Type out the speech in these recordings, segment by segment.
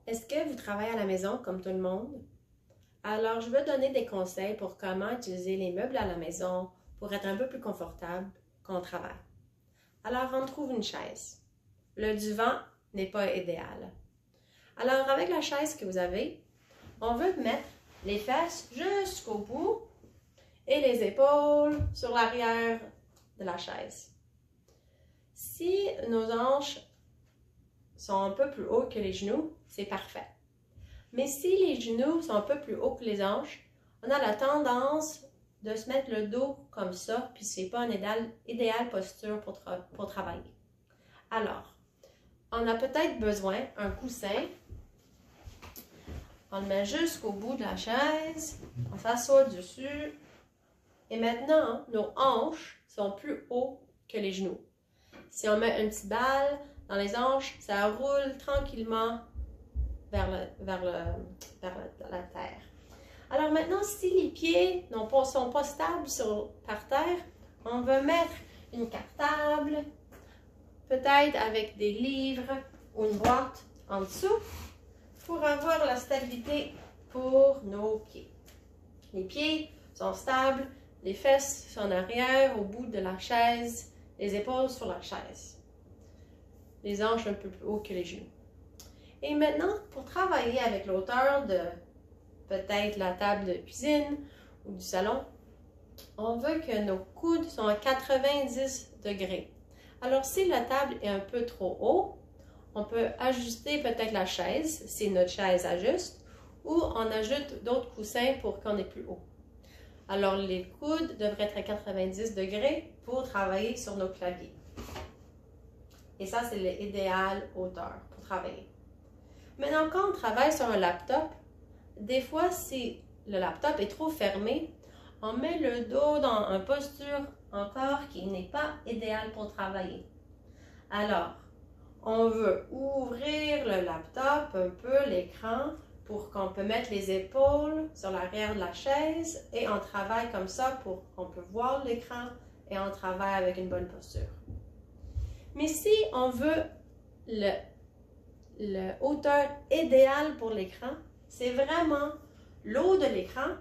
Est-ce que vous travaillez à la maison comme tout le monde? Alors, je vais donner des conseils pour comment utiliser les meubles à la maison pour être un peu plus confortable quand on travaille. Alors, on trouve une chaise. Le divan n'est pas idéal. Alors, avec la chaise que vous avez, on veut mettre les fesses jusqu'au bout et les épaules sur l'arrière de la chaise. Si nos hanches sont un peu plus hauts que les genoux, c'est parfait. Mais si les genoux sont un peu plus hauts que les hanches, on a la tendance de se mettre le dos comme ça, puis c'est pas une idéale posture pour travailler. Alors, on a peut-être besoin d'un coussin. On le met jusqu'au bout de la chaise, on s'assoit dessus, et maintenant, nos hanches sont plus hauts que les genoux. Si on met une petite balle dans les hanches, ça roule tranquillement vers la terre. Alors maintenant, si les pieds ne sont pas stables par terre, on va mettre une cartable, peut-être avec des livres ou une boîte en dessous, pour avoir la stabilité pour nos pieds. Les pieds sont stables, les fesses sont en arrière, au bout de la chaise, les épaules sur la chaise. Les hanches un peu plus haut que les genoux. Et maintenant, pour travailler avec l'auteur de peut-être la table de cuisine ou du salon, on veut que nos coudes soient à 90 degrés. Alors, si la table est un peu trop haut, on peut ajuster peut-être la chaise, si notre chaise ajuste, ou on ajoute d'autres coussins pour qu'on est plus haut. Alors, les coudes devraient être à 90 degrés pour travailler sur nos claviers. Et ça, c'est l'idéal hauteur pour travailler. Maintenant, quand on travaille sur un laptop, des fois, si le laptop est trop fermé, on met le dos dans une posture encore qui n'est pas idéale pour travailler. Alors, on veut ouvrir le laptop un peu, l'écran, pour qu'on peut mettre les épaules sur l'arrière de la chaise et on travaille comme ça pour qu'on peut voir l'écran et on travaille avec une bonne posture. Mais si on veut la hauteur idéale pour l'écran, c'est vraiment le haut de l'écran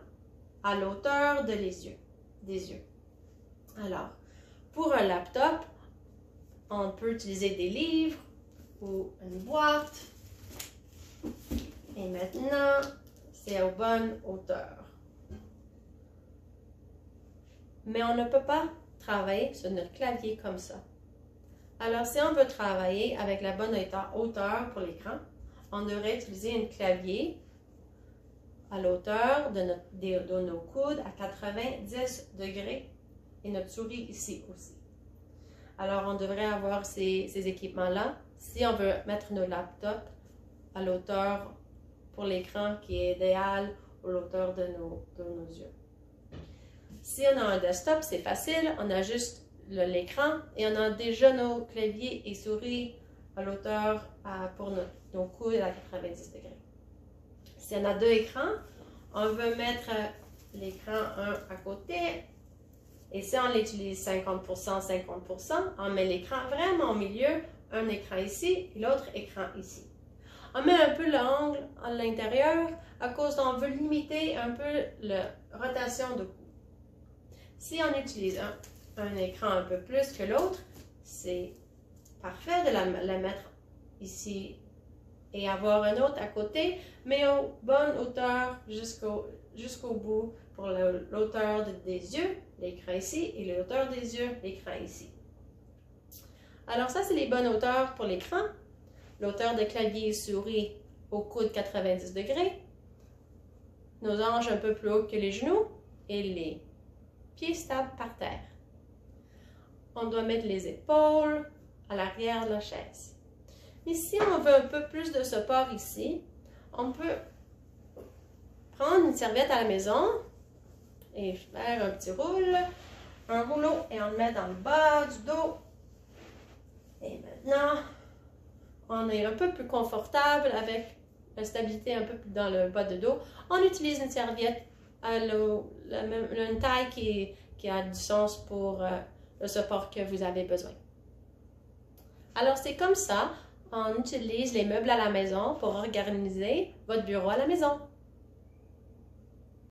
à l'auteur des yeux. Alors, pour un laptop, on peut utiliser des livres ou une boîte. Et maintenant, c'est aux bonnes hauteurs. Mais on ne peut pas travailler sur notre clavier comme ça. Alors, si on veut travailler avec la bonne hauteur pour l'écran, on devrait utiliser un clavier à l'auteur de nos coudes à 90 degrés et notre souris ici aussi. Alors, on devrait avoir ces équipements-là si on veut mettre nos laptops à l'auteur pour l'écran qui est idéal ou l'auteur de nos yeux. Si on a un desktop, c'est facile, on a juste l'écran et on a déjà nos claviers et souris à l'auteur pour nos coudes à 90 degrés. Si on a deux écrans, on veut mettre l'écran un à côté et si on l'utilise 50%, 50%, on met l'écran vraiment au milieu, un écran ici et l'autre écran ici. On met un peu l'angle à l'intérieur à cause qu'on veut limiter un peu la rotation de cou. Si on utilise un écran un peu plus que l'autre, c'est parfait de la mettre ici et avoir un autre à côté, mais aux bonne hauteur jusqu'au bout pour l'auteur des yeux, l'écran ici, et l'auteur des yeux, l'écran ici. Alors ça, c'est les bonnes hauteurs pour l'écran. L'auteur de clavier et souris au coude 90 degrés. Nos hanches un peu plus hautes que les genoux et les pieds stables par terre. On doit mettre les épaules à l'arrière de la chaise. Mais si on veut un peu plus de support ici, on peut prendre une serviette à la maison et faire un petit un rouleau et on le met dans le bas du dos. Et maintenant, on est un peu plus confortable avec la stabilité un peu plus dans le bas de dos. On utilise une serviette à une taille qui a du sens pour le support que vous avez besoin. Alors, c'est comme ça, On utilise les meubles à la maison pour organiser votre bureau à la maison.